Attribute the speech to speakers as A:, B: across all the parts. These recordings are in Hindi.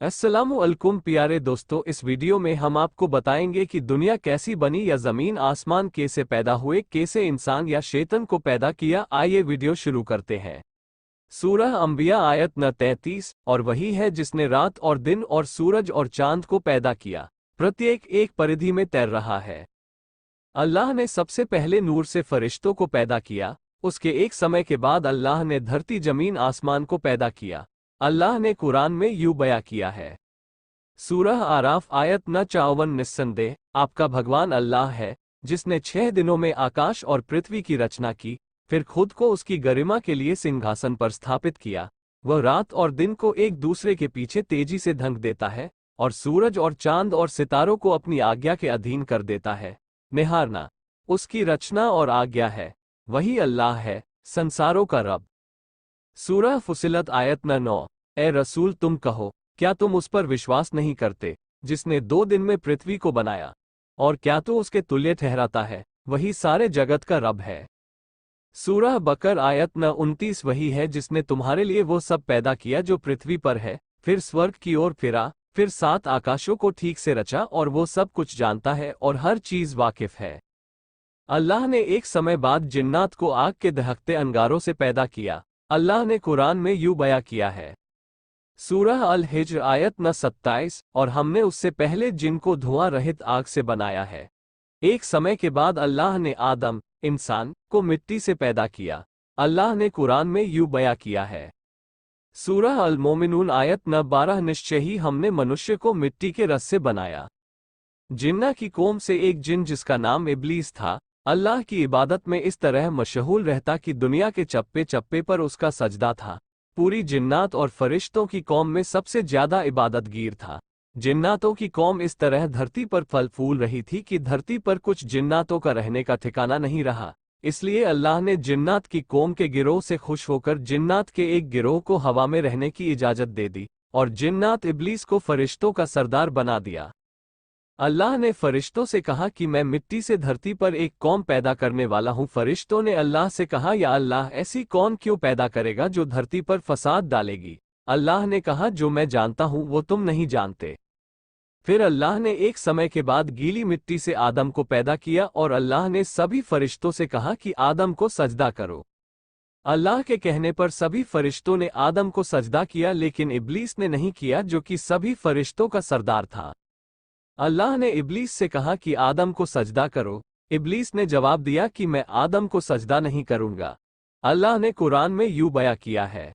A: अस्सलामुअलैकुम प्यारे दोस्तों, इस वीडियो में हम आपको बताएंगे कि दुनिया कैसी बनी या ज़मीन आसमान कैसे पैदा हुए, कैसे इंसान या शैतान को पैदा किया। आइए वीडियो शुरू करते हैं। सूरह अंबिया आयत न 33। और वही है जिसने रात और दिन और सूरज और चांद को पैदा किया, प्रत्येक एक परिधि में तैर रहा है। अल्लाह ने सबसे पहले नूर से फरिश्तों को पैदा किया। उसके एक समय के बाद अल्लाह ने धरती जमीन आसमान को पैदा किया। अल्लाह ने कुरान में यूं बयां किया है। सूरह आराफ आयत न 54। निस्संदेह आपका भगवान अल्लाह है, जिसने 6 दिनों में आकाश और पृथ्वी की रचना की, फिर खुद को उसकी गरिमा के लिए सिंहासन पर स्थापित किया। वह रात और दिन को एक दूसरे के पीछे तेजी से ढंक देता है, और सूरज और चांद और सितारों को अपनी आज्ञा के अधीन कर देता है। निहारना उसकी रचना और आज्ञा है। वही अल्लाह है, संसारों का रब। सूरह फुसिलत आयत न 9। ए रसूल, तुम कहो, क्या तुम उस पर विश्वास नहीं करते जिसने 2 दिन में पृथ्वी को बनाया, और क्या तो उसके तुल्य ठहराता है? वही सारे जगत का रब है। सूरह बकर आयत न 29। वही है जिसने तुम्हारे लिए वो सब पैदा किया जो पृथ्वी पर है, फिर स्वर्ग की ओर फिरा, फिर 7 आकाशों को ठीक से रचा, और वो सब कुछ जानता है और हर चीज वाकिफ है। अल्लाह ने एक समय बाद जिन्नात को आग के दहकते अंगारों से पैदा किया। अल्लाह ने कुरान में यूं बयां किया है। सूरह अल हिज्र आयत न 27। और हमने उससे पहले जिन को धुआं रहित आग से बनाया है। एक समय के बाद अल्लाह ने आदम, इंसान, को मिट्टी से पैदा किया। अल्लाह ने कुरान में यूं बयां किया है। सूरह अल मोमिनून आयत न 12। निश्चय ही हमने मनुष्य को मिट्टी के रस से बनाया। जिन्ना की कौम से एक जिन जिसका नाम इब्लीस था, अल्लाह की इबादत में इस तरह मशगूल रहता कि दुनिया के चप्पे चप्पे पर उसका सजदा था। पूरी जिन्नात और फरिश्तों की कौम में सबसे ज्यादा इबादतगीर था। जिन्नातों की कौम इस तरह धरती पर फल फूल रही थी कि धरती पर कुछ जिन्नातों का रहने का ठिकाना नहीं रहा। इसलिए अल्लाह ने जिन्नात की कौम के गिरोह से खुश होकर जिन्नात के एक गिरोह को हवा में रहने की इजाजत दे दी, और जिन्नात इब्लीस को फरिश्तों का सरदार बना दिया। अल्लाह ने फरिश्तों से कहा कि मैं मिट्टी से धरती पर एक कौम पैदा करने वाला हूं। फरिश्तों ने अल्लाह से कहा, या अल्लाह, ऐसी कौम क्यों पैदा करेगा जो धरती पर फसाद डालेगी? अल्लाह ने कहा, जो मैं जानता हूं वो तुम नहीं जानते। फिर अल्लाह ने एक समय के बाद गीली मिट्टी से आदम को पैदा किया, और अल्लाह ने सभी फरिश्तों से कहा कि आदम को सजदा करो। अल्लाह के कहने पर सभी फरिश्तों ने आदम को सजदा किया, लेकिन इब्लीस ने नहीं किया, जो कि सभी फरिश्तों का सरदार था। अल्लाह ने इब्लीस से कहा कि आदम को सजदा करो। इब्लीस ने जवाब दिया कि मैं आदम को सजदा नहीं करूंगा। अल्लाह ने कुरान में यूं बयां किया है।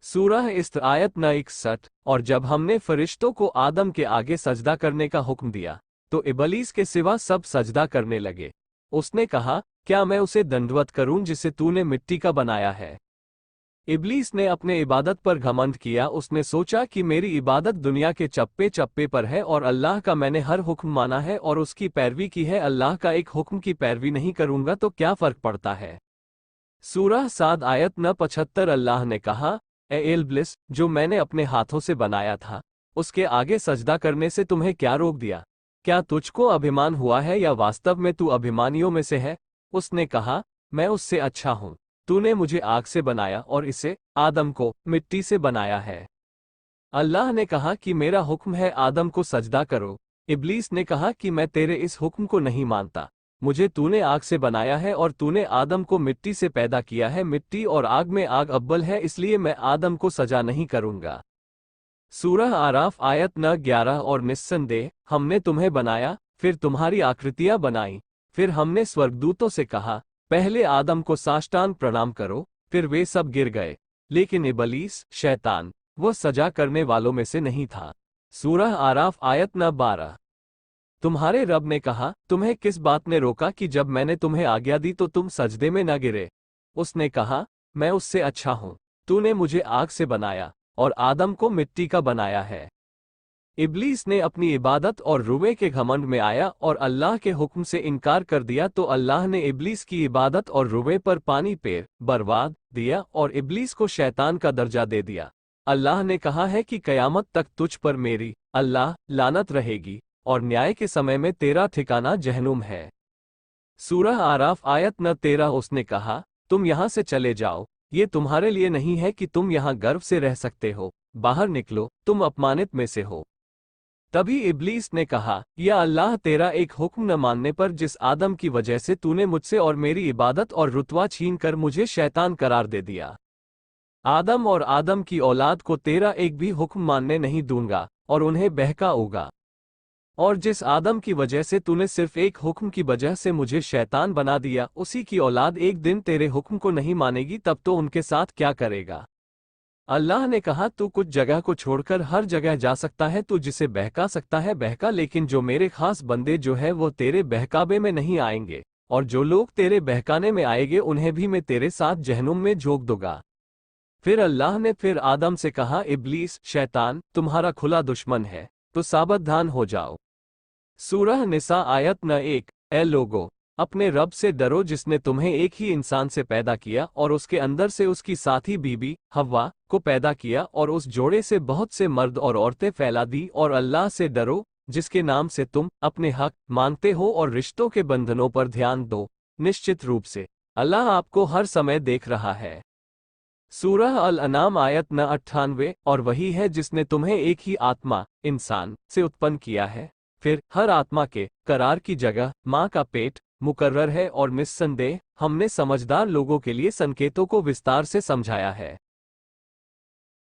A: सूरह इस्र आयत न 61। और जब हमने फरिश्तों को आदम के आगे सजदा करने का हुक्म दिया, तो इब्लीस के सिवा सब सजदा करने लगे। उसने कहा, क्या मैं उसे दंडवत करूं जिसे तूने मिट्टी का बनाया है? इब्लीस ने अपने इबादत पर घमंड किया। उसने सोचा कि मेरी इबादत दुनिया के चप्पे चप्पे पर है, और अल्लाह का मैंने हर हुक्म माना है और उसकी पैरवी की है। अल्लाह का एक हुक्म की पैरवी नहीं करूंगा तो क्या फर्क पड़ता है? सूरह साद आयत न 75। अल्लाह ने कहा, ए इब्लिस, जो मैंने अपने हाथों से बनाया था, उसके आगे सजदा करने से तुम्हें क्या रोक दिया? क्या तुझको अभिमान हुआ है, या वास्तव में तू अभिमानियों में से है? उसने कहा, मैं उससे अच्छा हूं। तूने मुझे आग से बनाया और इसे, आदम को, मिट्टी से बनाया है। अल्लाह ने कहा कि मेरा हुक्म है आदम को सजदा करो। इब्लीस ने कहा कि मैं तेरे इस हुक्म को नहीं मानता। मुझे तूने आग से बनाया है और तूने आदम को मिट्टी से पैदा किया है। मिट्टी और आग में आग अव्वल है, इसलिए मैं आदम को सजा नहीं करूंगा। सूरह आराफ आयत न 11। और निस्संदेह हमने तुम्हें बनाया, फिर तुम्हारी आकृतियां बनाई। फिर हमने स्वर्गदूतों से कहा, पहले आदम को साष्टांग प्रणाम करो। फिर वे सब गिर गए, लेकिन इब्लीस, शैतान, वो सजा करने वालों में से नहीं था। सूरह आराफ आयत न 12। तुम्हारे रब ने कहा, तुम्हें किस बात ने रोका कि जब मैंने तुम्हें आज्ञा दी तो तुम सजदे में न गिरे? उसने कहा, मैं उससे अच्छा हूं। तूने मुझे आग से बनाया और आदम को मिट्टी का बनाया है। इब्लीस ने अपनी इबादत और रुवे के घमंड में आया और अल्लाह के हुक्म से इनकार कर दिया, तो अल्लाह ने इब्लीस की इबादत और रुवे पर पानी पेर बर्बाद दिया और इब्लीस को शैतान का दर्जा दे दिया। अल्लाह ने कहा है कि कयामत तक तुझ पर मेरी, अल्लाह, लानत रहेगी, और न्याय के समय में तेरा ठिकाना जहनुम है। सूरह आराफ आयत न 13। उसने कहा, तुम यहां से चले जाओ, ये तुम्हारे लिए नहीं है कि तुम यहां गर्व से रह सकते हो। बाहर निकलो, तुम अपमानित में से हो। तभी इब्लीस ने कहा, या अल्लाह, तेरा एक हुक्म न मानने पर जिस आदम की वजह से तूने मुझसे और मेरी इबादत और रुतबा छीन कर मुझे शैतान करार दे दिया। आदम और आदम की औलाद को तेरा एक भी हुक्म मानने नहीं दूंगा और उन्हें बहकाऊंगा। और जिस आदम की वजह से तूने सिर्फ एक हुक्म की वजह से मुझे शैतान बना दिया, उसी की औलाद एक दिन तेरे हुक्म को नहीं मानेगी, तब तो उनके साथ क्या करेगा? अल्लाह ने कहा, तू कुछ जगह को छोड़कर हर जगह जा सकता है, तू जिसे बहका सकता है बहका, लेकिन जो मेरे खास बंदे जो है वो तेरे बहकावे में नहीं आएंगे, और जो लोग तेरे बहकाने में आएंगे उन्हें भी मैं तेरे साथ जहन्नुम में झोंक दूंगा। फिर अल्लाह ने फिर आदम से कहा, इब्लीस, शैतान तुम्हारा खुला दुश्मन है, तो सावधान हो जाओ। सूरह निसा आयत न 1। ए लोगो, अपने रब से डरो जिसने तुम्हें एक ही इंसान से पैदा किया और उसके अंदर से उसकी साथी बीबी हव्वा को पैदा किया और उस जोड़े से बहुत से मर्द और औरतें फैला दी, और अल्लाह से डरो जिसके नाम से तुम अपने हक मांगते हो और रिश्तों के बंधनों पर ध्यान दो, निश्चित रूप से अल्लाह आपको हर समय देख रहा है। सूरह अल अनाम आयत न 98। और वही है जिसने तुम्हें एक ही आत्मा इंसान से उत्पन्न किया है, फिर हर आत्मा के करार की जगह माँ का पेट मुकर्रर है, और निस्संदेह हमने समझदार लोगों के लिए संकेतों को विस्तार से समझाया है।